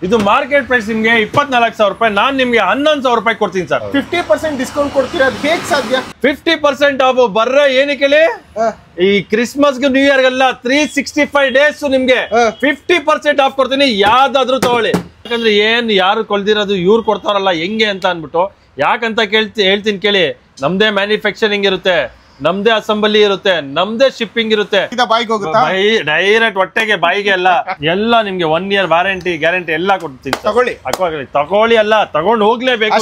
ಇದು market price ನಿಮ್ಗೆ 24,000 ರೂಪಾಯಿ, ನಾನ್ ನಿಮ್ಗೆ 11,000 ರೂಪಾಯಿ ಕೊಡ್ತೀನಿ ಸರ್. 50% ಡಿಸ್ಕೌಂಟ್ ಕೊಡ್ತೀರಾ, ಅದು ಹೇಗೆ ಸಾಧ್ಯ? 50% ಆಫ್ ಬರ್ರೆ ಏನಕ್ಕೆ ಈ ಕ್ರಿಸ್ಮಸ್ಗೆ ನ್ಯೂ ಇಯರ್ ಗೆಲ್ಲ 365 ಡೇಸ್ ನಿಮ್ಗೆ 50% ಆಫ್ ಕೊಡ್ತೀನಿ, ಯಾವ್ದಾದ್ರು ತಗೊಳ್ಳಿ. ಯಾಕಂದ್ರೆ ಯಾರು ಕೊಳ್ದಿರೋದು ಇವ್ರು ಕೊಡ್ತಾರಲ್ಲ ಹೆಂಗೆ ಅಂತ ಅನ್ಬಿಟ್ಟು, ಯಾಕಂತ ಹೇಳ್ತೀನಿ ಕೇಳಿ. ನಮ್ದೇ ಮ್ಯಾನುಫ್ಯಾಕ್ಚರಿಂಗ್ ಇರುತ್ತೆ, ನಮ್ದೇ ಅಸೆಂಬಲಿ ಇರುತ್ತೆ, ನಮ್ದೇ ಶಿಪ್ಪಿಂಗ್ ಇರುತ್ತೆ, ಡೈರೆಕ್ಟ್ ಹೊಟ್ಟೆಗೆ ಬಾಯಿಗೆ ಎಲ್ಲ ನಿಮ್ಗೆ 1 year ವಾರಂಟಿ ಗ್ಯಾರಂಟಿ ಎಲ್ಲ ಕೊಡ್ತೀನಿ. ತಗೊಳ್ಳಿ ಅಲ್ಲ, ತಗೊಂಡು ಹೋಗ್ಲೇಬೇಕು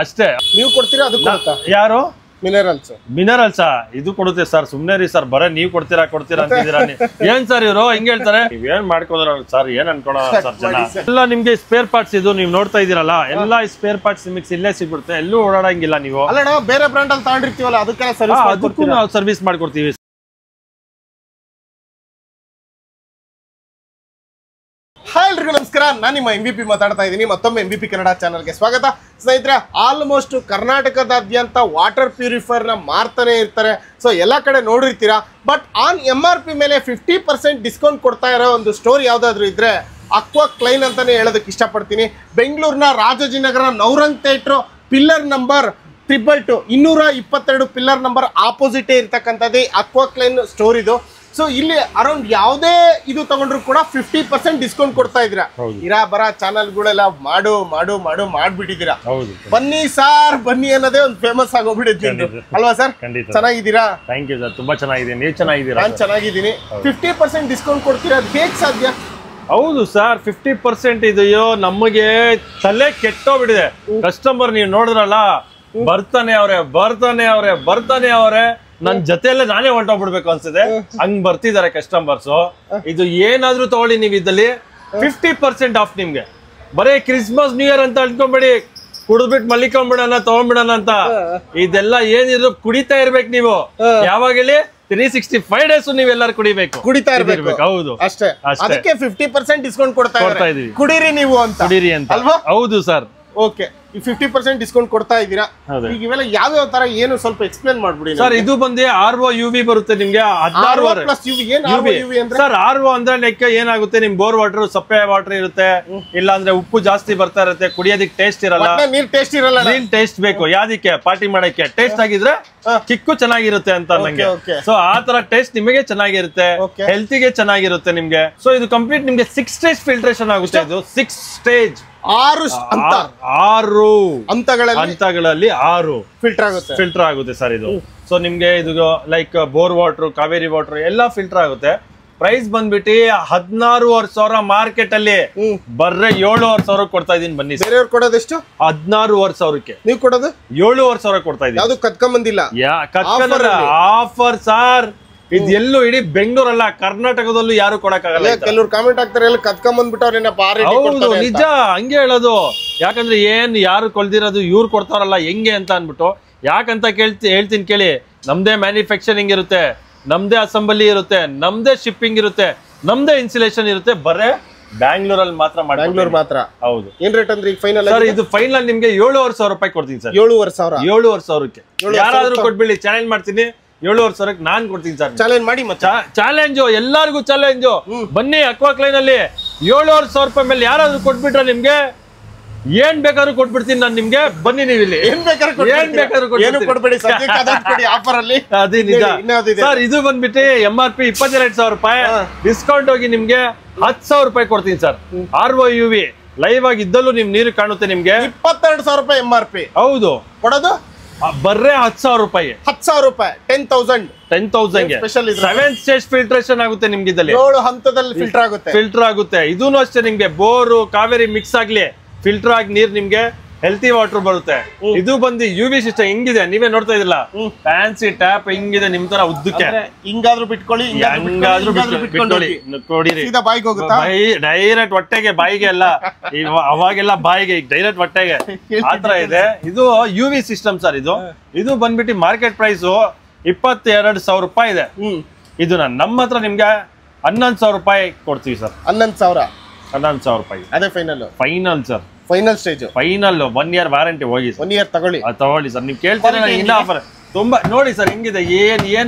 ಅಷ್ಟೇ. ನೀವು ಕೊಡ್ತೀರಾ? ಅದು ಯಾರು ಮಿನರಲ್ಸ್ ಇದು ಕೊಡುತ್ತೆ ಸರ್. ಸುಮ್ನೆ ರೀ ಸರ್, ಬರೇ ನೀವ್ ಕೊಡ್ತೀರಾ ಅಂತಿದ್ದೀರಾ. ಏನ್ ಸರ್ ಇವ್ರು ಹಿಂಗ್ ಹೇಳ್ತಾರೆ? ನೀವೇನ್ ಮಾಡ್ಕೋದ್ರ ಸರ್, ಏನ್ ಅನ್ಕೊಳ ಸರ್ ಜನ. ಎಲ್ಲ ನಿಮ್ಗೆ ಸ್ಪೇರ್ ಪಾರ್ಟ್ಸ್ ಇದು ನೀವ್ ನೋಡ್ತಾ ಇದೀರಲ್ಲ, ಎಲ್ಲ ಸ್ಪೇರ್ ಪಾರ್ಟ್ಸ್ ನಿಮಗೆ ಇಲ್ಲೇ ಸಿಗ್ಬಿಡುತ್ತೆ, ಎಲ್ಲೂ ಓಡಾಡಂಗಿಲ್ಲ ನೀವು. ಅಲ್ಲ, ಬೇರೆ ಬ್ರ್ಯಾಂಡ್ ಅಲ್ಲಿ ತಗೊಂಡಿರ್ತೀವಲ್ಲ, ಅದಕ್ಕೂ ನಾವು ಸರ್ವಿಸ್ ಮಾಡ್ಕೊಡ್ತೀವಿ. ಹಾಯ್ ಎಲ್ರಿಗೂ ನಮಸ್ಕಾರ, ನಾನು ನಿಮ್ಮ MVP ಮಾತಾಡ್ತಾ ಇದ್ದೀನಿ. ಮತ್ತೊಮ್ಮೆ MVP ಕನ್ನಡ ಚಾನಲ್ಗೆ ಸ್ವಾಗತ. ಸ್ನೇಹಿತರೆ, ಆಲ್ಮೋಸ್ಟ್ ಕರ್ನಾಟಕದಾದ್ಯಂತ ವಾಟರ್ ಪ್ಯೂರಿಫೈರ್ನ ಮಾರ್ತಾನೆ ಇರ್ತಾರೆ, ಸೊ ಎಲ್ಲ ಕಡೆ ನೋಡಿರ್ತೀರಾ. ಬಟ್ ಆನ್ MRP ಮೇಲೆ 50% ಡಿಸ್ಕೌಂಟ್ ಕೊಡ್ತಾ ಇರೋ ಒಂದು ಸ್ಟೋರ್ ಯಾವುದಾದ್ರೂ ಇದ್ರೆ ಅಕ್ವಾ ಕ್ಲೈನ್ ಅಂತಾನೆ ಹೇಳೋದಕ್ಕೆ ಇಷ್ಟಪಡ್ತೀನಿ. ಬೆಂಗಳೂರಿನ Rajajinagar Naurang theatre pillar number 222 222 pillar number ಆಪೋಸಿಟೇ ಇರ್ತಕ್ಕಂಥದ್ದೇ ಅಕ್ವಾ ಕ್ಲೈನ್ ಸ್ಟೋರ್ ಇದು. ಸೊ ಇಲ್ಲಿ ಅರೌಂಡ್ ಯಾವುದೇ ಇದು ತಗೊಂಡ್ರು ಕೂಡ 50% ಡಿಸ್ಕೌಂಟ್ ಕೊಡ್ತಾ ಇದ್ದೀರಾ. ಇರಾ ಬರ ಚಾನಲ್ಗಳೆಲ್ಲ ಮಾಡ್ಬಿಟ್ಟಿದ್ದೀರಾ. ಬನ್ನಿ ಸಾರ್ ಬನ್ನಿ ಅನ್ನೋದೇ ಒಂದು ಫೇಮಸ್ ಆಗೋಗ್ಬಿಟ್ಟಿದ್ದೀನಿ ಅಲ್ವಾ ಸರ್? ಚೆನ್ನಾಗಿದ್ದೀರಾ? ಥ್ಯಾಂಕ್ ಯು ಸರ್, ತುಂಬಾ ಚೆನ್ನಾಗಿದೆ. ನೀವು ಚೆನ್ನಾಗಿದ್ದೀರಾ? ನಾನು ಚೆನ್ನಾಗಿದ್ದೀನಿ. 50% ಡಿಸ್ಕೌಂಟ್ ಕೊಡ್ತೀರಾ, ಅದು ಹೇಗೆ ಸಾಧ್ಯ? ಹೌದು ಸರ್, 50% ಇದೆಯೋ ನಮಗೆ ತಲೆ ಕೆಟ್ಟೋಗ್ಬಿಟ್ಟಿದೆ. ಕಸ್ಟಮರ್ ನೀವು ನೋಡಿದ್ರಲ್ಲ, ಬರ್ತಾನೆ ಅವ್ರೆ ನನ್ ಜೊತೆಯಲ್ಲೇ ನಾನೇ ಹೊಂಟೋಗ್ಬಿಡ್ಬೇಕು ಅನ್ಸಿದೆ, ಹಂಗ್ ಬರ್ತಿದಾರೆ ಕಸ್ಟಮರ್ಸ್. ಇದು ಏನಾದ್ರೂ ತಗೊಳ್ಳಿ ನೀವು, ಇದ್ದಲ್ಲಿ 50% ಆಫ್ ನಿಮ್ಗೆ. ಬರೀ ಕ್ರಿಸ್ಮಸ್ ನ್ಯೂ ಇಯರ್ ಅಂತ ಅನ್ಕೊಂಬೇಡಿ, ಕುಡಿದ್ಬಿಟ್ಟು ಮಲ್ಲಿಕೊಂಡ್ಬಿಡೋಣ ತಗೊಂಡ್ಬಿಡೋಣ ಅಂತ. ಇದೆಲ್ಲ ಏನಿದ್ರು ಕುಡಿತಾ ಇರ್ಬೇಕು ನೀವು. ಯಾವಾಗ ಹೇಳಿ? 365 ಡೇಸ್ ನೀವೆಲ್ಲರೂ ಕುಡಿತಾ ಇರ್ಬೇಕು. ಹೌದು ಅಷ್ಟೇ, ಅದಕ್ಕೆ 50% ಡಿಸ್ಕೌಂಟ್ ಕೊಡ್ತಾ ಇದೀವಿ. ಕುಡೀರಿ ನೀವು ಅಂತ ಅಲ್ವಾ? ಹೌದು ಸರ್. ಓಕೆ, ಈ 50% ಡಿಸ್ಕೌಂಟ್ ಕೊಡ್ತಾ ಇದ್ದೀರಾ. ಈಗ ಇವೆಲ್ಲ ಯಾವ್ಯಾವ ತರ ಏನು ಸ್ವಲ್ಪ ಎಕ್ಸ್ಪ್ಲೇನ್ ಮಾಡ್ಬಿಡಿ ಸರ್. ಇದು ಬಂದು RO UV ಬರುತ್ತೆ ನಿಮ್ಗೆ 16 ಸರ್. RO ಅಂದ್ರೆ ಲೈಕ್ ಏನಾಗುತ್ತೆ, ನಿಮ್ ಬೋರ್ ವಾಟರ್ ಸಪ್ಪೆ ವಾಟರ್ ಇರುತ್ತೆ, ಇಲ್ಲ ಅಂದ್ರೆ ಉಪ್ಪು ಜಾಸ್ತಿ ಬರ್ತಾ ಇರುತ್ತೆ, ಕುಡಿಯೋದಕ್ಕೆ ಟೇಸ್ಟ್ ಇರಲ್ಲ. ನೀರ್ ಟೇಸ್ಟ್ ಬೇಕು, ಯಾವ್ದಕ್ಕೆ? ಪಾರ್ಟಿ ಮಾಡಕ್ಕೆ ಟೇಸ್ಟ್ ಆಗಿದ್ರೆ ಕಿಕ್ಕು ಚೆನ್ನಾಗಿರುತ್ತೆ ಅಂತ ನಂಗೆ. ಸೊ ಆ ತರ ಟೇಸ್ಟ್ ನಿಮಗೆ ಚೆನ್ನಾಗಿರುತ್ತೆ, ಹೆಲ್ತಿಗೆ ಚೆನ್ನಾಗಿರುತ್ತೆ ನಿಮ್ಗೆ. ಸೊ ಇದು ಕಂಪ್ಲೀಟ್ ನಿಮ್ಗೆ 6 ಸ್ಟೇಜ್ ಫಿಲ್ಟ್ರೇಷನ್ ಆಗುತ್ತೆ. ಇದು 6 ಸ್ಟೇಜ್, 6 ಹಂತಗಳಲ್ಲಿ 6 ಫಿಲ್ಟರ್ ಆಗುತ್ತೆ ಸರ್ ಇದು. ಸೊ ನಿಮ್ಗೆ ಇದು like bore water, Kaveri water ಎಲ್ಲ ಫಿಲ್ಟರ್ ಆಗುತ್ತೆ. ಪ್ರೈಸ್ ಬಂದ್ಬಿಟ್ಟು 16,500 ಮಾರ್ಕೆಟ್ ಅಲ್ಲಿ ಬರ್ರೆ 7,500 ಕೊಡ್ತಾ ಇದೀನಿ. ಬನ್ನಿ, ಬೇರೆಯವ್ರು ಕೊಡೋದೆಷ್ಟು? 16,500ಕ್ಕೆ. ನೀವು ಕೊಡೋದು 7,500 ಕೊಡ್ತಾ ಇದೀನಿ. ಯಾವ್ದು ಕತ್ಕೊಂಬಂದಿಲ್ಲ, ಆಫರ್ ಸಾರ್. ಇದು ಎಲ್ಲೂ ಇಡೀ ಬೆಂಗಳೂರಲ್ಲ, ಕರ್ನಾಟಕದಲ್ಲೂ ಯಾರು ಕೊಡಕ್ಕಾಗಲ್ಲ. ಕೆಲವ್ರು ಕಾಮೆಂಟ್ ಆಗ್ತಾರೆ, ಎಲ್ಲ ಕತ್ಕೊಂಬಂದ್ಬಿಟ್ಟವ್ರೇನಪ್ಪ. ಹೌದು, ನಿಜ ಹಂಗೆ ಹೇಳೋದು. ಯಾಕಂದ್ರೆ ಯಾರು ಕೊಳ್ದಿರೋದು ಇವ್ರು ಕೊಡ್ತಾರಲ್ಲ ಹೆಂಗೆ ಅಂತ ಅನ್ಬಿಟ್ಟು, ಯಾಕಂತ ಹೇಳ್ತೀನಿ ಕೇಳಿ. ನಮ್ದೇ ಮ್ಯಾನುಫ್ಯಾಕ್ಚರಿಂಗ್ ಇರುತ್ತೆ, ನಮ್ದೇ ಅಸೆಂಬಲಿ ಇರುತ್ತೆ, ನಮ್ದೇ ಶಿಪ್ಪಿಂಗ್ ಇರುತ್ತೆ, ನಮ್ದೇ ಇನ್ಸುಲೇಷನ್ ಇರುತ್ತೆ. ಬರೇ ಬ್ಯಾಂಗ್ಳೂರಲ್ಲಿ ಮಾತ್ರ. ಹೌದು. ಏನ್ ರೇಟ್ ಅಂದ್ರೆ ಫೈನಲ್ ಸರ್? ಇದು ಫೈನಲ್ ನಿಮ್ಗೆ 7,500 ರೂಪಾಯಿ ಕೊಡ್ತೀನಿ ಸರ್. 7,500ಕ್ಕೆ ಯಾರಾದ್ರೂ ಕೊಟ್ಬಿಡಿ, ಚಾಲೆಂಜ್ ಮಾಡ್ತೀನಿ. 7,500ಕ್ಕೆ ನಾನ್ ಕೊಡ್ತೀನಿ ಸರ್. ಚಾಲೆಂಜ್ ಮಾಡಿ, ಚಾಲೆಂಜು ಎಲ್ಲಾರ್ಗು ಚಾಲೆಂಜು. ಬನ್ನಿ ಅಕ್ವಾ ಕ್ಲೈನ್ ಅಲ್ಲಿ 7,500 ರೂಪಾಯಿ ಮೇಲೆ ಯಾರಾದ್ರೂ ಕೊಟ್ಬಿಟ್ರೆ ನಿಮ್ಗೆ ಏನ್ ಬೇಕಾದ್ರೂ ಕೊಟ್ಬಿಡ್ತೀನಿ ನಾನು ನಿಮ್ಗೆ. ಬನ್ನಿ, ನೀವು ಇಲ್ಲಿ ಏನ್ ಬೇಕಾದ್ರೂ ಕೊಡ್ಬೇಡಿ ಆಫರ್ ಅಲ್ಲಿ. ಅದೇ ನಿಜ ಸರ್. ಇದು ಬಂದ್ಬಿಟ್ಟು MRP 22,000 ರೂಪಾಯಿ, ಡಿಸ್ಕೌಂಟ್ ಹೋಗಿ ನಿಮ್ಗೆ 10,000 ರೂಪಾಯಿ ಕೊಡ್ತೀನಿ ಸರ್. RO UV ಲೈವ್ ಆಗಿ ಇದ್ದಲ್ಲೂ ನಿಮ್ ನೀರು ಕಾಣುತ್ತೆ ನಿಮ್ಗೆ. 22,000 ರೂಪಾಯಿ MRP. ಹೌದು, ಕೊಡೋದು ಬರ್ರೆ 10,000 ರೂಪಾಯಿ. 10,000 ರೂಪಾಯಿ 10,000ಗೆ 7 ಸ್ಟೇಜ್ ಫಿಲ್ಟ್ರೇಷನ್ ಆಗುತ್ತೆ ನಿಮ್ಗೆ. ಇದ್ದಲ್ಲಿ 7 ಹಂತದಲ್ಲಿ ಫಿಲ್ಟರ್ ಆಗುತ್ತೆ. ಇದೂ ಅಷ್ಟೇ, ನಿಮ್ಗೆ ಬೋರು ಕಾವೇರಿ ಮಿಕ್ಸ್ ಆಗ್ಲಿ ಫಿಲ್ಟರ್ ಆಗಿ ನೀರ್ ನಿಮ್ಗೆ ಹೆಲ್ತಿ ವಾಟರ್ ಬರುತ್ತೆ. ಇದು ಬಂದು UV ಸಿಸ್ಟಮ್ ಹಿಂಗಿದೆ, ನೀವೇ ನೋಡ್ತಾ ಇದಿಲ್ಲ. ಫ್ಯಾನ್ಸಿ ಟ್ಯಾಪ್ ಹಿಂಗಿದೆ, ನಿಮ್ ತರ ಉದ್ದಕ್ಕೆ ಹಿಂಗಾದ್ರೂ ಬಿಟ್ಕೊಳ್ಳಿ, ಹಂಗಾದ್ರೂ ಬಿಟ್ಕೊಳ್ಳಿ, ಕೊಡಿರಿ. ಡೈರೆಕ್ಟ್ ಹೊಟ್ಟೆಗೆ, ಬಾಯಿಗೆ ಎಲ್ಲ. ಅವಾಗೆಲ್ಲ ಬಾಯಿಗೆ, ಡೈರೆಕ್ಟ್ ಹೊಟ್ಟೆಗೆ, ಆತರ ಇದೆ. ಇದು UV ಸಿಸ್ಟಮ್ ಸರ್. ಇದು ಬಂದ್ಬಿಟ್ಟು ಮಾರ್ಕೆಟ್ ಪ್ರೈಸ್ 22,000 ರೂಪಾಯಿ ಇದೆ. ಇದು ನಮ್ಮ ಹತ್ರ ನಿಮ್ಗೆ 11,000 ರೂಪಾಯಿ ಕೊಡ್ತೀವಿ ಸರ್. 11,000 ರೂಪಾಯಿ. ಅದೇ final sir. Final stage, final 1 year warranty. ಹೋಗಿ 1 year ತಗೊಳ್ಳಿ ಸರ್. ನೀವು ಕೇಳ್ತಾರೆ ಇಲ್ಲ ಆಫರ್ ತುಂಬಾ ನೋಡಿ ಸರ್ ಹೆಂಗಿದೆ.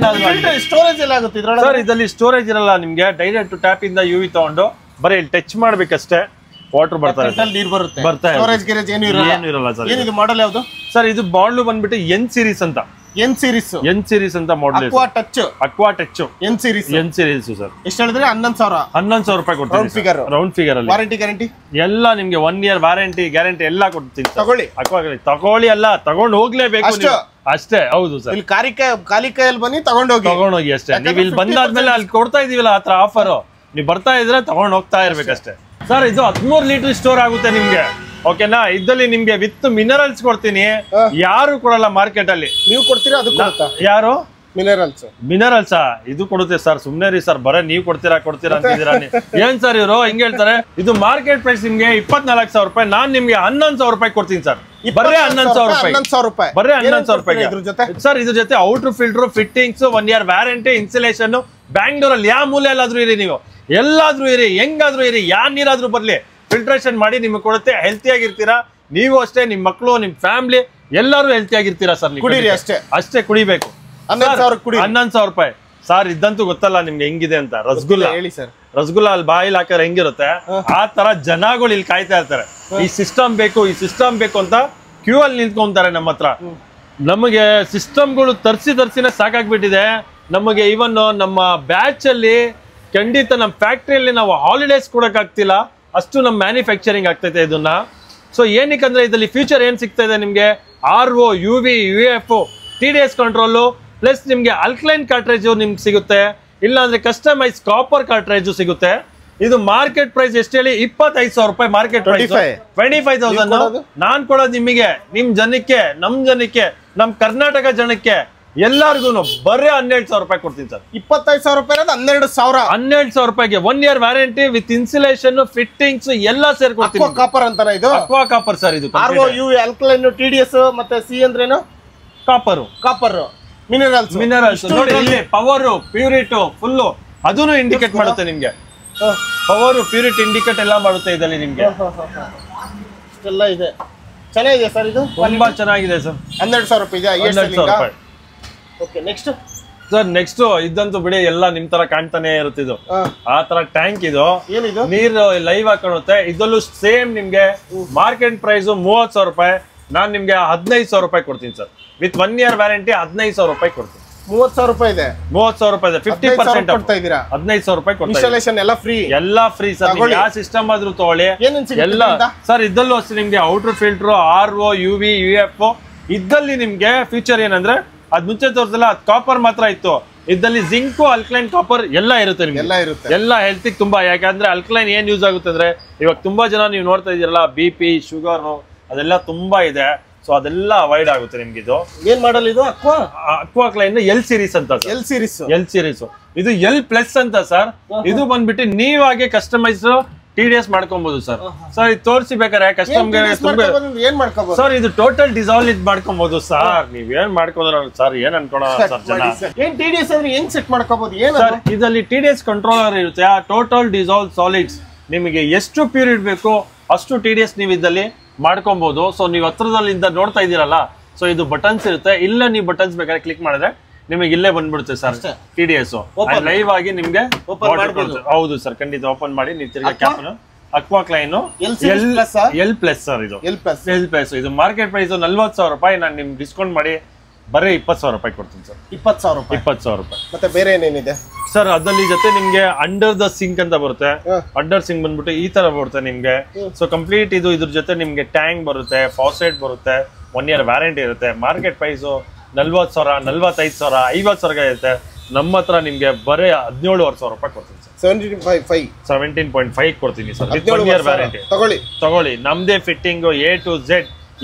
ಸ್ಟೋರೇಜ್ ಎಲ್ಲ ಆಗುತ್ತೆ ಸರ್. ಇದರಲ್ಲಿ ಸ್ಟೋರೇಜ್ ಇರಲ್ಲ ನಿಮ್ಗೆ, ಡೈರೆಕ್ಟ್ ಟ್ಯಾಪ್ ಇಂದ UV ತಗೊಂಡು ಬರೀ ಇಲ್ಲಿ ಟಚ್ ಮಾಡ್ಬೇಕಷ್ಟೇ. ವಾಟರ್ ಬರ್ತಾರೆ ನೀರು ಬರುತ್ತೆ, ಬರ್ತಾ ಸ್ಟೋರೇಜ್ ಗಿರೇಜ್ ಏನು ಇರಲ್ಲ ಸರ್. ಏನಿದು ಮಾಡಲ್ ಯಾವುದು ಸರ್? ಇದು ಬಾಂಡ್ಲು ಬಂದ್ಬಿಟ್ಟು ಎನ್ ಸೀರೀಸ್ ಅಂತ, ಎನ್ ಸೀರೀಸ್ ಅಂತ model. Aqua touch N series sir. ಎಷ್ಟು ಹೇಳಿದ್ರೆ 11,000 ರೂಪಾಯಿ ಕೊಡ್ತೀನಿ. ರೌಂಡ್ ಫಿಗರ್ ಅಲ್ಲಿ ವಾರಂಟಿ ಗ್ಯಾರಂಟಿ ಎಲ್ಲ ನಿಮ್ಗೆ 1 year ವಾರಂಟಿ ಗ್ಯಾರಂಟಿ ಎಲ್ಲ ಕೊಡ್ತೀನಿ. ತಗೊಳ್ಳಿ ಅಲ್ಲ, ತಗೊಂಡು ಹೋಗ್ಲೇಬೇಕು ಅಷ್ಟೇ. ಹೌದು ಸರ್. ಇಲ್ಲಿ ಖಾಲಿ ಕೈಯಲ್ಲಿ ಬನ್ನಿ ತಗೊಂಡೋಗಿ ಅಷ್ಟೇ. ನೀವು ಇಲ್ಲಿ ಬಂದಾದ್ಮೇಲೆ ಅಲ್ಲಿ ಕೊಡ್ತಾ ಇದೀವಲ್ಲ ಆತರ ಆಫರ್, ನೀವು ಬರ್ತಾ ಇದ್ರೆ ತಗೊಂಡ್ ಹೋಗ್ತಾ ಇರ್ಬೇಕಷ್ಟೇ ಸರ್. ಇದು 13 ಲೀಟರ್ ಸ್ಟೋರ್ ಆಗುತ್ತೆ ನಿಮ್ಗೆ, ಓಕೆನಾ? ಇದ್ದಲ್ಲಿ ನಿಮ್ಗೆ ವಿತ್ ಮಿನರಲ್ಸ್ ಕೊಡ್ತೀನಿ, ಯಾರು ಕೊಡಲ್ಲ ಮಾರ್ಕೆಟ್ ಅಲ್ಲಿ. ನೀವು ಕೊಡ್ತೀರಾ? ಅದು ಯಾರು ಮಿನರಲ್ಸ್ ಇದು ಕೊಡುತ್ತೆ ಸರ್. ಸುಮ್ನೆ ರೀ ಸರ್, ಬರೇ ನೀವ್ ಕೊಡ್ತೀರಾ ಅಂತಿದ್ದೀರಾ. ಏನ್ ಸರ್ ಇವರು ಹಿಂಗ್ ಹೇಳ್ತಾರೆ? ಇದು ಮಾರ್ಕೆಟ್ ಪ್ರೈಸ್ ನಿಮ್ಗೆ 24,000 ರೂಪಾಯಿ, ನಾನ್ ನಿಮ್ಗೆ 11,000 ರೂಪಾಯಿ ಕೊಡ್ತೀನಿ ಸರ್. ಬರೇ 11,000 ರೂಪಾಯಿ, ಬರೇ 11,000 ರೂಪಾಯಿ ಸರ್. ಇದ್ರ ಜೊತೆ outer filter, fittings, 1 year warranty, installation. ಬ್ಯಾಂಗ್ಳೂರಲ್ಲಿ ಯಾವ ಮೂಲೆ ಎಲ್ಲಾದ್ರೂ ಇರಿ, ನೀವು ಎಲ್ಲಾದ್ರೂ ಇರಿ, ಹೆಂಗಾದ್ರೂ ಇರಿ, ಯಾರ್ ನೀರಾದ್ರೂ ಬರ್ಲಿ, ಫಿಲ್ಟ್ರೇಷನ್ ಮಾಡಿ ನಿಮ್ಗೆ ಕೊಡುತ್ತೆ. ಹೆಲ್ತಿ ಆಗಿರ್ತೀರಾ ನೀವು ಅಷ್ಟೇ, ನಿಮ್ ಮಕ್ಕಳು, ನಿಮ್ ಫ್ಯಾಮಿಲಿ ಎಲ್ಲರೂ ಹೆಲ್ತಿ ಆಗಿರ್ತೀರಾ ಸರ್. ಕುಡೀರಿ ಅಷ್ಟೇ ಕುಡಿಬೇಕು. 11,000 ರೂಪಾಯಿ ಸರ್. ಇದ್ದಂತೂ ಗೊತ್ತಲ್ಲ ನಿಮ್ಗೆ ಹೆಂಗಿದೆ ಅಂತ. ರಸಗುಲ್ಲಾ ಹೇಳಿ ಸರ್. ರಸಗುಲ್ಲಾ ಅಲ್ಲಿ ಬಾಯಿಲ್ ಹಾಕಿದ್ರೆ ಹೆಂಗಿರುತ್ತೆ ಆ ತರ ಜನಗಳು ಇಲ್ಲಿ ಕಾಯ್ತಾ ಇರ್ತಾರೆ. ಈ ಸಿಸ್ಟಮ್ ಬೇಕು ಅಂತ ಕ್ಯೂ ಅಲ್ಲಿ ನಿಂತ್ಕೊಂತಾರೆ ನಮ್ಮ ಹತ್ರ. ನಮಗೆ ಸಿಸ್ಟಮ್ಗಳು ತರಿಸಿನೇ ಸಾಕಾಗ್ಬಿಟ್ಟಿದೆ ನಮಗೆ. ಇವನ್ ನಮ್ಮ ಬ್ಯಾಚ್ ಅಲ್ಲಿ ಖಂಡಿತ ನಮ್ಮ ಫ್ಯಾಕ್ಟ್ರಿಯಲ್ಲಿ ನಾವು ಹಾಲಿಡೇಸ್ ಕೊಡಕ್ ಆಗ್ತಿಲ್ಲ, ಅಷ್ಟು ನಮ್ಮ ಮ್ಯಾನುಫ್ಯಾಕ್ಚರಿಂಗ್ ಆಗ್ತೈತೆ ಇದನ್ನ. ಸೊ ಏನಕ್ಕಂದ್ರೆ ಇದರಲ್ಲಿ ಫ್ಯೂಚರ್ ಏನ್ ಸಿಗ್ತಾ ಇದೆ ನಿಮ್ಗೆ? RO, UV, UF, TDS control, plus ನಿಮ್ಗೆ ಅಲ್ಕ್ಲೈನ್ ಕಾರ್ಟ್ರೇಜು ನಿಮ್ಗೆ ಸಿಗುತ್ತೆ, ಇಲ್ಲ ಅಂದ್ರೆ ಕಸ್ಟಮೈಸ್ ಕಾಪರ್ ಕಾರ್ಟ್ರೇಜು ಸಿಗುತ್ತೆ. ಇದು ಮಾರ್ಕೆಟ್ ಪ್ರೈಸ್ ಎಷ್ಟು ಹೇಳಿ? 25,000 ರೂಪಾಯಿ ಮಾರ್ಕೆಟ್ ಪ್ರೈಸ್. 25,000 ನಾನ್ ಕೊಡೋದು ನಿಮಗೆ, ನಿಮ್ ಜನಕ್ಕೆ, ನಮ್ ಕರ್ನಾಟಕ ಜನಕ್ಕೆ ಎಲ್ಲಾರ್ಗು ಬರೀ 12,000 ರೂಪಾಯಿ ಕೊಡ್ತೀನಿ ಸರ್. 25,000 ರೂಪಾಯಿ 12,000 ರೂಪಾಯಿಗೆ 1 year warranty with insulation, fittings ಎಲ್ಲ ಸೇರ್ಕೊಡ್ತೀನಿ. ಕಾಪರ್ ಅಂತಾರ ಇದು? Aqua copper sir. ಇದು RO, UV, ಅಲ್ಕಲೈನ್, TDS ಮತ್ತೆ C ಅಂದ್ರೇನು? ಕಾಪರ್ ಮಿನರಲ್ಸ್ ನೋಡಿ ಇಲ್ಲಿ. ಪವರ್, ಪ್ಯೂರಿಟಿ ಫುಲ್ ಅದನ್ನು ಇಂಡಿಕೇಟ್ ಮಾಡುತ್ತೆ ನಿಮ್ಗೆ. ಪವರ್, ಪ್ಯೂರಿಟಿ ಇಂಡಿಕೇಟ್ ಎಲ್ಲ ಮಾಡುತ್ತೆ ಇದರಲ್ಲಿ ನಿಮ್ಗೆ. ಇಷ್ಟೆಲ್ಲ ಇದೆ, ಚೆನ್ನಾಗಿದೆ ಸರ್. ಇದು ತುಂಬಾ ಚೆನ್ನಾಗಿದೆ ಸರ್. 12,000 ರೂಪಾಯಿ ಇದೆ. 12,000 ರೂಪಾಯಿ. Okay, next sir. ನೆಕ್ಸ್ಟ್ ಇದಂತೂ ಬಿಡಿ, ಎಲ್ಲ ನಿಮ್ ತರ ಕಾಣ್ತಾನೆ ಇರುತ್ತೆ. ಇದು ಆ ತರ ಟ್ಯಾಂಕ್. ಇದು ನೀರು ಲೈವ್ ಹಾಕೊಳ್ಳುತ್ತೆ. ಇದರಲ್ಲೂ ಸೇಮ್ ನಿಮ್ಗೆ ಮಾರ್ಕೆಟ್ ಪ್ರೈಸ್ 30,000 ರೂಪಾಯಿ. ನಾನ್ ನಿಮ್ಗೆ 15,000 ರೂಪಾಯಿ ಕೊಡ್ತೀನಿ ಸರ್. ವಿತ್ 1 year ವ್ಯಾರಂಟಿ 15,000 ರೂಪಾಯಿ ಕೊಡ್ತೀನಿ. 30,000 ರೂಪಾಯಿ ಇದೆ. 30,000 ರೂಪಾಯಿ ಇದೆ. 50% ಕೊಡ್ತಾ ಇದೀರಾ? 15,000 ರೂಪಾಯಿ ಕೊಡ್ತಾ. ಇನ್ಸ್ಟಾಲೇಷನ್ ಎಲ್ಲ ಫ್ರೀ ಸರ್. ಯಾವ ಸಿಸ್ಟಮ್ ಆದ್ರೂ ತಗೊಳ್ಳಿ ಎಲ್ಲ ಸರ್. ಇದ್ದಲ್ಲೂ ಅಷ್ಟೇ ನಿಮ್ಗೆ outer filter, RO, UV, UF. ಇದ್ದಲ್ಲಿ ನಿಮ್ಗೆ ಫ್ಯೂಚರ್ ಏನಂದ್ರೆ, ಅದ್ ಮುಂಚೆ ತೋರಿಸಲ್ಲ, ಅದ್ ಕಾಪರ್ ಮಾತ್ರ ಇತ್ತು. ಇದ್ದಲ್ಲಿ ಜಿಂಕು, ಅಲ್ಕ್ಲೈನ್, ಕಾಪರ್ ಎಲ್ಲ ಇರುತ್ತೆ ನಿಮ್ಗೆ. ಎಲ್ಲ ಹೆಲ್ತ್ ತುಂಬಾ. ಯಾಕಂದ್ರೆ ಅಲ್ಕ್ಲೈನ್ ಏನ್ ಯೂಸ್ ಆಗುತ್ತೆ ಅಂದ್ರೆ, ಇವಾಗ ತುಂಬಾ ಜನ ನೀವು ನೋಡ್ತಾ ಇದೀರಲ್ಲ, BP, ಶುಗರ್ ಅದೆಲ್ಲ ತುಂಬಾ ಇದೆ. ಸೊ ಅದೆಲ್ಲ ಅವಾಯ್ಡ್ ಆಗುತ್ತೆ ನಿಮ್ಗೆ. ಇದು ಏನ್ ಮಾಡಲ್? ಇದು ಅಕ್ವಾ ಕ್ಲೈನ್ L ಸೀರೀಸ್ ಅಂತ. L ಸೀರೀಸ್ ಇದು L+ ಅಂತ ಸರ್. ಇದು ಬಂದ್ಬಿಟ್ಟು ನೀವಾಗೆ ಕಸ್ಟಮೈಸ್ TDS ಮಾಡ್ಕೊಬಹುದು ಸರ್. ಸರ್ ಇದು ತೋರಿಸಿ ಬೇಕಾರೆ ಕಸ್ಟಮರ್ ಸರ್. ಇದು ಟೋಟಲ್ ಡಿಸಾಲ್ವ್ ಇದು ಮಾಡ್ಕೊಬಹುದು ಸರ್. ನೀವ್ ಏನ್ ಮಾಡ್ಕೊಂಡ್ರ ಸರ್, ಏನ್ ಅನ್ಕೊಳ್ಳೋ ಸರ್ ಜನ. ಏನ್ TDS ಅಂದ್ರೆ ಹೆಂಗ್ ಸೆಟ್ ಮಾಡ್ಕೋಬಹುದು? ಸರ್ ಇದರಲ್ಲಿ TDS ಕಂಟ್ರೋಲರ್ ಇರುತ್ತೆ. ಆ ಟೋಟಲ್ ಡಿಸಾಲ್ವ್ ಸಾಲಿಡ್ಸ್ ನಿಮಗೆ ಎಷ್ಟು ಪ್ಯೂರಿಟ್ ಬೇಕು ಅಷ್ಟು TDS ನೀವು ಇದ್ದಲ್ಲಿ ಮಾಡ್ಕೊಬಹುದು. ಸೊ ನೀವು ಹತ್ರದಲ್ಲಿಂದ ನೋಡ್ತಾ ಇದೀರಲ್ಲ, ಸೊ ಇದು ಬಟನ್ಸ್ ಇರುತ್ತೆ. ಇಲ್ಲ ನೀವು ಬಟನ್ಸ್ ಬೇಕಾದ್ರೆ ಕ್ಲಿಕ್ ಮಾಡಿದ್ರೆ ನಿಮಗೆ ಇಲ್ಲೇ ಬಂದ್ಬಿಡುತ್ತೆ ಸರ್ TDS. ಲೈವ್ ಆಗಿ ನಿಮ್ಗೆ ಹೌದು ಸರ್, ಖಂಡಿತ ಓಪನ್ ಮಾಡಿ ನೀವು ತಿರ್ಗಾ cap. Aqua Clean L+ sir. ಇದು L+. ಇದು ಮಾರ್ಕೆಟ್ ಪ್ರೈಸ್ 40,000 ರೂಪಾಯಿ. ನಾನು ನಿಮ್ಗೆ ಡಿಸ್ಕೌಂಟ್ ಮಾಡಿ ಬರೀ 20,000 ರೂಪಾಯಿ ಕೊಡ್ತೀನಿ ಸರ್. 20,000 ರೂಪಾಯಿ. ಮತ್ತೆ ಬೇರೆ ಏನೇನಿದೆ ಸರ್? ಅದ್ರಲ್ಲಿ ಜೊತೆ ನಿಮ್ಗೆ ಅಂಡರ್ ದ ಸಿಂಕ್ ಅಂತ ಬರುತ್ತೆ. ಅಂಡರ್ ಸಿಂಕ್ ಬಂದ್ಬಿಟ್ಟು ಈ ತರ ಬರುತ್ತೆ ನಿಮ್ಗೆ. ಸೊ ಕಂಪ್ಲೀಟ್ ಇದು ಇದ್ರ ಜೊತೆ ನಿಮ್ಗೆ ಟ್ಯಾಂಕ್ ಬರುತ್ತೆ, ಫಾಸೆಟ್ ಬರುತ್ತೆ, 1 year ವ್ಯಾರಂಟಿ ಇರುತ್ತೆ. ಮಾರ್ಕೆಟ್ ಪ್ರೈಸ್ 40,000, 45,000, 50,000 ಇರುತ್ತೆ. ನಮ್ಮ ಹತ್ರ ನಿಮ್ಗೆ ಬರೀ 17,500 ರೂಪಾಯಿ ಕೊಡ್ತೀನಿ ಸರ್. 17.5 ಕೊಡ್ತೀನಿ ಸರ್. 1 year warranty. ತಗೊಳ್ಳಿ. ನಮ್ದೇ ಫಿಟ್ಟಿಂಗ್ A to Z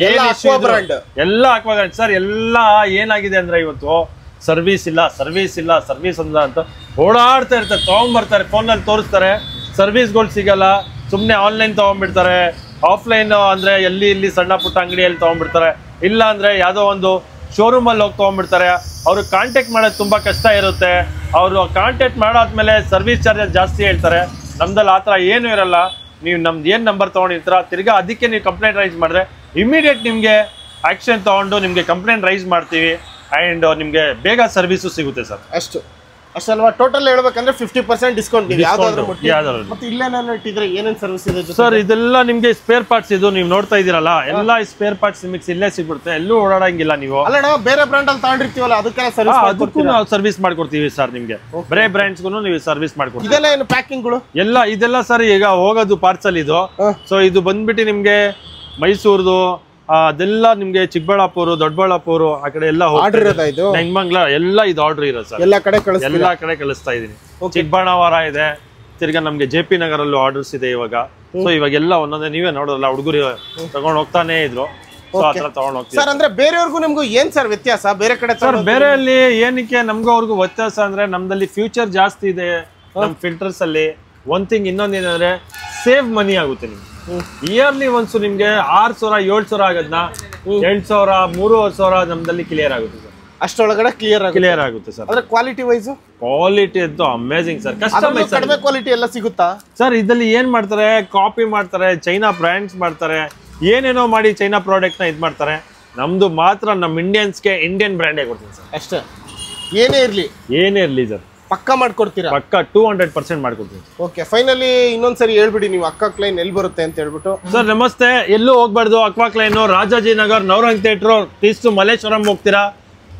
ಎಲ್ಲ ಅಕ್ವಾ ಬ್ರಾಂಡ್ ಸರ್. ಎಲ್ಲ ಏನಾಗಿದೆ ಅಂದ್ರೆ ಇವತ್ತು ಸರ್ವಿಸ್ ಅಂತ ಓಡಾಡ್ತಾ ಇರ್ತಾರೆ. ತಗೊಂಡ್ಬರ್ತಾರೆ, ಫೋನಲ್ಲಿ ತೋರಿಸ್ತಾರೆ, ಸರ್ವಿಸ್ಗಳು ಸಿಗಲ್ಲ. ಸುಮ್ಮನೆ ಆನ್ಲೈನ್ ತಗೊಂಡ್ಬಿಡ್ತಾರೆ. ಆಫ್ಲೈನ್ ಅಂದ್ರೆ ಇಲ್ಲಿ ಸಣ್ಣ ಪುಟ್ಟ ಅಂಗಡಿಯಲ್ಲಿ ತಗೊಂಡ್ಬಿಡ್ತಾರೆ. ಇಲ್ಲ ಅಂದ್ರೆ ಯಾವುದೋ ಒಂದು ಶೋರೂಮ್ ಅಲ್ಲಿ ಹೋಗಿ ತಗೊಂಡ್ಬಿಡ್ತಾರೆ. ಅವ್ರು ಕಾಂಟ್ಯಾಕ್ಟ್ ಮಾಡೋದು ತುಂಬಾ ಕಷ್ಟ ಇರುತ್ತೆ. ಅವರು ಕಾಂಟ್ಯಾಕ್ಟ್ ಮಾಡಾದ್ಮೇಲೆ ಸರ್ವಿಸ್ ಚಾರ್ಜಸ್ ಜಾಸ್ತಿ ಹೇಳ್ತಾರೆ. ನಮ್ದಲ್ಲಿ ಆ ಥರ ಏನೂ ಇರಲ್ಲ. ನೀವು ನಮ್ದು ಏನು ನಂಬರ್ ತೊಗೊಂಡಿರ್ತೀರ ತಿರ್ಗಾ ಅದಕ್ಕೆ ನೀವು ಕಂಪ್ಲೇಂಟ್ ರೈಸ್ ಮಾಡಿದ್ರೆ ಇಮಿಡಿಯೇಟ್ ನಿಮಗೆ ಆಕ್ಷನ್ ತಗೊಂಡು ನಿಮಗೆ ಕಂಪ್ಲೇಂಟ್ ರೈಸ್ ಮಾಡ್ತೀವಿ. ಆ್ಯಂಡ್ ನಿಮಗೆ ಬೇಗ ಸರ್ವಿಸು ಸಿಗುತ್ತೆ ಸರ್. ಅಷ್ಟು ಅಷ್ಟಲ್ವಾ? ಟೋಟಲ್ ಹೇಳ್ಬೇಕಂದ್ರೆ 50% ಡಿಸ್ಕೌಂಟ್ ಇದೆ ಯಾವ್ದಾದ್ರು ಯಾವ್ದಾದ್ರು. ಮತ್ತೆ ಇಲ್ಲೇನಾದ್ರು ಇಟ್ಟಿದ್ರೆ ಏನೇನ್ ಸರ್ವಿಸ್ ಇದೆ ಸರ್ ಇದೆಲ್ಲ ನಿಮ್ಗೆ ಸ್ಪೇರ್ ಪಾರ್ಟ್ಸ್ ಇದು ನೀವು ನೋಡ್ತಾ ಇದೀರಲ್ಲ ಎಲ್ಲ ಸ್ಪೇರ್ ಪಾರ್ಟ್ಸ್ ನಿಮಗೆ ಇಲ್ಲೇ ಸಿಗ್ಬಿಡುತ್ತೆ, ಎಲ್ಲೂ ಓಡಾಡಂಗಿಲ್ಲ ನೀವು. ಅಲ್ಲ ಬೇರೆ ಬ್ರ್ಯಾಂಡ್ ಅಲ್ಲಿ ತಗೊಂಡಿರ್ತೀವಲ್ಲ ಅದಕ್ಕೆಲ್ಲ ಸರ್ವಿಸ್ ಅದಕ್ಕೂ ನಾವು ಸರ್ವಿಸ್ ಮಾಡ್ಕೊಡ್ತೀವಿ ಸರ್ ನಿಮ್ಗೆ. ಬೇರೆ ಬ್ರ್ಯಾಂಡ್ಸ್ಗೂ ನೀವು ಸರ್ವಿಸ್ ಮಾಡ್ಕೊಡ್ತೀವಿ. ಇದೆಲ್ಲ ಏನು ಪ್ಯಾಕಿಂಗ್ಗಳು ಇದೆಲ್ಲ ಸರ್ ಈಗ ಹೋಗೋದು ಪಾರ್ಸಲ್ ಇದು. ಸೊ ಇದು ಬಂದ್ಬಿಟ್ಟು ನಿಮ್ಗೆ ಮೈಸೂರ್ದು ಅದೆಲ್ಲ ನಿಮ್ಗೆ ಚಿಕ್ಕಬಳ್ಳಾಪುರ, ದೊಡ್ಡಬಳ್ಳಾಪುರ ಆ ಕಡೆ ಎಲ್ಲ ನೆಂಗಮಂಗ್ಲ ಎಲ್ಲ ಇದು ಆರ್ಡರ್ ಇರೋದು ಸರ್. ಎಲ್ಲಾ ಕಡೆ ಕಳಿಸ್ತಾ ಇದೀನಿ. ಚಿಕ್ಕಬಳ್ಳಾಪುರ ಇದೆ, ತಿರ್ಗಾ ನಮ್ಗೆ JP ನಗರಲ್ಲೂ ಆರ್ಡರ್ಸ್ ಇದೆ ಇವಾಗ. ಸೊ ಇವಾಗೆಲ್ಲ ಒಂದೊಂದೇ ನೀವೇ ನೋಡೋಲ್ಲ, ಹುಡುಗರು ತಗೊಂಡ್ ಹೋಗ್ತಾನೆ ಇದ್ರು. ತಗೊಂಡ್ ಹೋಗ್ತೀವಿ ಸರ್. ಅಂದ್ರೆ ಬೇರೆಯವ್ರಿಗೂ ನಿಮ್ಗೂ ಏನ್ ಸರ್ ವ್ಯತ್ಯಾಸ ಬೇರೆ ಕಡೆ? ಸರ್ ಬೇರೆಯಲ್ಲಿ ಏನಕ್ಕೆ ನಮ್ಗೂ ಅವ್ರಿಗೂ ವ್ಯತ್ಯಾಸ ಅಂದ್ರೆ ನಮ್ದಲ್ಲಿ ಫ್ಯೂಚರ್ ಜಾಸ್ತಿ ಇದೆ ನಮ್ ಫಿಲ್ಟರ್ಸ್ ಅಲ್ಲಿ. ಒಂದ್ ಥಿಂಗ್ ಇನ್ನೊಂದೇನಂದ್ರೆ ಸೇವ್ ಮನಿ ಆಗುತ್ತೆ ನಿಮ್ಗೆ. ಇಯರ್ಲಿ ಒನ್ಸು ನಿಮ್ಗೆ 6,000 7,000 ಆಗೋದ್ನ 8,000 3,500 ನಮ್ದಲ್ಲಿ ಕ್ಲಿಯರ್ ಆಗುತ್ತೆ ಸರ್. ಅಷ್ಟೊಳಗಡೆ ಕ್ಲಿಯರ್ ಆಗುತ್ತೆ ಸರ್. ಅಂದ್ರೆ ಕ್ವಾಲಿಟಿ ವೈಸ್ ಕ್ವಾಲಿಟಿ ಅಂತೂ ಅಮೇಜಿಂಗ್ ಸರ್. ಕಡಿಮೆ ಕ್ವಾಲಿಟಿ ಎಲ್ಲ ಸಿಗುತ್ತಾ ಸರ್? ಇದ್ರಲ್ಲಿ ಏನ್ ಮಾಡ್ತಾರೆ, ಕಾಪಿ ಮಾಡ್ತಾರೆ, ಚೈನಾ ಬ್ರ್ಯಾಂಡ್ಸ್ ಮಾಡ್ತಾರೆ, ಏನೇನೋ ಮಾಡಿ ಚೈನಾ ಪ್ರಾಡಕ್ಟ್ ನ ಇದ್ ಮಾಡ್ತಾರೆ. ನಮ್ದು ಮಾತ್ರ ನಮ್ ಇಂಡಿಯನ್ಸ್ಗೆ ಇಂಡಿಯನ್ ಬ್ರ್ಯಾಂಡೇ ಕೊಡ್ತೀನಿ ಸರ್ ಅಷ್ಟೇ. ಏನೇ ಇರ್ಲಿ ಸರ್ ಪಕ್ಕ ಮಾಡ್ಕೊಡ್ತೀರಾ? ಪಕ್ಕ 200% ಮಾಡ್ಕೊಡ್ತೀವಿ. ಓಕೆ, ಫೈನಲಿ ಇನ್ನೊಂದ್ಸರಿ ಹೇಳ್ಬಿಡಿ ನೀವು ಅಕ್ವಾಕ್ ಲೈನ್ ಎಲ್ಲಿ ಬರುತ್ತೆ ಅಂತ ಹೇಳ್ಬಿಟ್ಟು. ಸರ್ ನಮಸ್ತೆ, ಎಲ್ಲೂ ಹೋಗ್ಬಾರ್ದು. ಅಕ್ವಾಕ್ ಲೈನ್ ರಾಜಾಜಿನಗರ್, ನವರಂಗ್ ಥಿಯೇಟ್ರು, ತೀಸ್ತು ಮಲ್ಲೇಶ್ವರಂ ಹೋಗ್ತೀರಾ.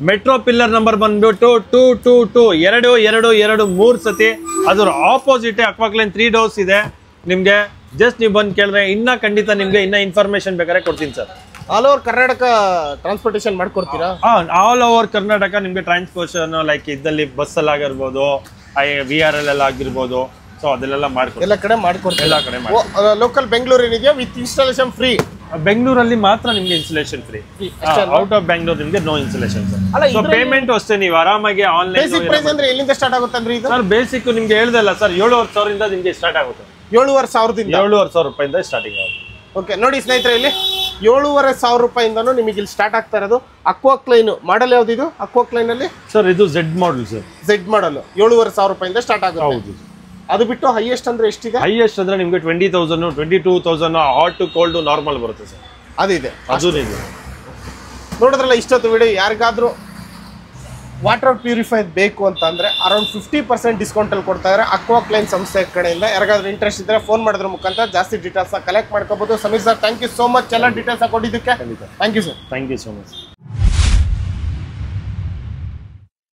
ಮೆಟ್ರೋ ಪಿಲ್ಲರ್ ನಂಬರ್ ಬಂದ್ಬಿಟ್ಟು 222 ಸತಿ. ಅದ್ರ ಆಪೋಸಿಟ್ ಅಕ್ವಾಕ್ ಲೈನ್ 3 ಡೋರ್ಸ್ ಇದೆ ನಿಮ್ಗೆ. ಜಸ್ಟ್ ನೀವು ಬಂದು ಕೇಳಿದ್ರೆ ಇನ್ನ ಖಂಡಿತ ನಿಮ್ಗೆ ಇನ್ನ ಇನ್ಫಾರ್ಮೇಶನ್ ಬೇಕಾದ್ರೆ ಕೊಡ್ತೀನಿ ಸರ್. ಆಲ್ ಓವರ್ ಕರ್ನಾಟಕ ಟ್ರಾನ್ಸ್ಪೋರ್ಟೇಷನ್ ಮಾಡ್ಕೊಡ್ತೀರಾ? ಆಲ್ ಓವರ್ ಕರ್ನಾಟಕ ನಿಮ್ಗೆ ಟ್ರಾನ್ಸ್ಪೋರ್ಟೇಷನ್ ಲೈಕ್ ಇದ್ದಲ್ಲಿ ಬಸ್ ಅಲ್ಲಿ ಆಗಿರ್ಬೋದು, VRL ಎಲ್ಲ ಆಗಿರ್ಬೋದು. ಸೊ ಅದೆಲ್ಲ ಮಾಡ್ಕೊಡ್ತೀವಿ. ಎಲ್ಲ ಕಡೆ ಮಾಡ್ಕೊಡ್ತೀವಿ. ಎಲ್ಲ ಕಡೆ ಲೋಕಲ್ ಬೆಂಗಳೂರು ಏನಿದೆಯಾ ವಿತ್ ಇನ್ಸ್ಟಾಲೇಷನ್ ಫ್ರೀ? ಬೆಂಗಳೂರಲ್ಲಿ ಮಾತ್ರ ನಿಮ್ಗೆ installation free. Out of Bengaluru ನಿಮ್ಗೆ no installation sir. So payment ಅಷ್ಟೇ ನೀವು ಆರಾಮಾಗಿ ಆನ್ಲೈನ್. ಬೇಸಿಕ್ ಪ್ರೈಸ್ ಅಂದ್ರೆ ಎಲ್ಲಿಂದ ಸ್ಟಾರ್ಟ್ ಆಗುತ್ತೆ ಅಂದ್ರೆ ಇದು? ಸರ್ ಬೇಸಿಕ್ ನಿಮ್ಗೆ ಹೇಳ್ದಲ್ಲ ಸರ್, 7,500 ಇಂದ ನಿಮ್ಗೆ ಸ್ಟಾರ್ಟ್ ಆಗುತ್ತೆ. 7,500 ರೂಪಾಯಿಂದ ಸ್ಟಾರ್ಟಿಂಗ್ ಆಗುತ್ತೆ. ಓಕೆ ನೋಡಿ ಸ್ನೇಹಿತರೆ, ಇಲ್ಲಿ 7,500 ರೂಪಾಯಿಂದನೂ ನಿಮಗೆ ಇಲ್ಲಿ ಸ್ಟಾರ್ಟ್ ಆಗ್ತಾ ಇರೋದು. ಅಕ್ವಾಕ್ ಲೈನ್ ಮಾಡಲ್ ಯಾವ್ದು ಇದು? ಅಕ್ವಾಕ್ ಲೈನ್ ಅಲ್ಲಿ ಸರ್ ಇದು Z ಮಾಡಲ್ ಸರ್. Z ಮಾಡಲ್ 7,500 ರೂಪಾಯಿಂದ ಸ್ಟಾರ್ಟ್ ಆಗುತ್ತೆ. ಹೌದು. ಅದು ಬಿಟ್ಟು ಹೈಯೆಸ್ಟ್ ಅಂದ್ರೆ ಎಷ್ಟಿದೆ? ಹೈಯೆಸ್ಟ್ ಅಂದ್ರೆ ನಿಮ್ಗೆ 20,000 22,000 ಹಾಟ್ ಕೋಲ್ಡ್ ನಾರ್ಮಲ್ ಬರುತ್ತೆ ಸರ್. ಅದಿದೆ. ಅದು ನೋಡಿದ್ರಲ್ಲ ಇಷ್ಟೊತ್ತು ವಿಡಿಯೋ. ಯಾರಿಗಾದ್ರೂ ವಾಟರ್ ಪ್ಯೂರಿಫೈರ್ ಬೇಕು ಅಂತ ಅಂದ್ರೆ ಅರೌಂಡ್ 50% ಡಿಸ್ಕೌಂಟ್ ಅಲ್ಲಿ ಕೊಡ್ತಾ ಇದ್ದಾರೆ ಅಕ್ವಾಕ್ ಲೈನ್ ಸಂಸ್ಥೆ ಕಡೆಯಿಂದ. ಯಾರಿಗಾದ್ರೂ ಇಂಟ್ರೆಸ್ಟ್ ಇದ್ರೆ ಫೋನ್ ಮಾಡೋದ್ರ ಮುಖಾಂತರ ಜಾಸ್ತಿ ಡೀಟೇಲ್ಸ್ ಕಲೆಕ್ಟ್ ಮಾಡ್ಕೋಬಹುದು. Sameer sir, thank you so much ಎಲ್ಲ ಡೀಟೇಲ್ಸ್ ಕೊಟ್ಟಿದ್ದಕ್ಕೆ. Thank you sir. Thank you so much.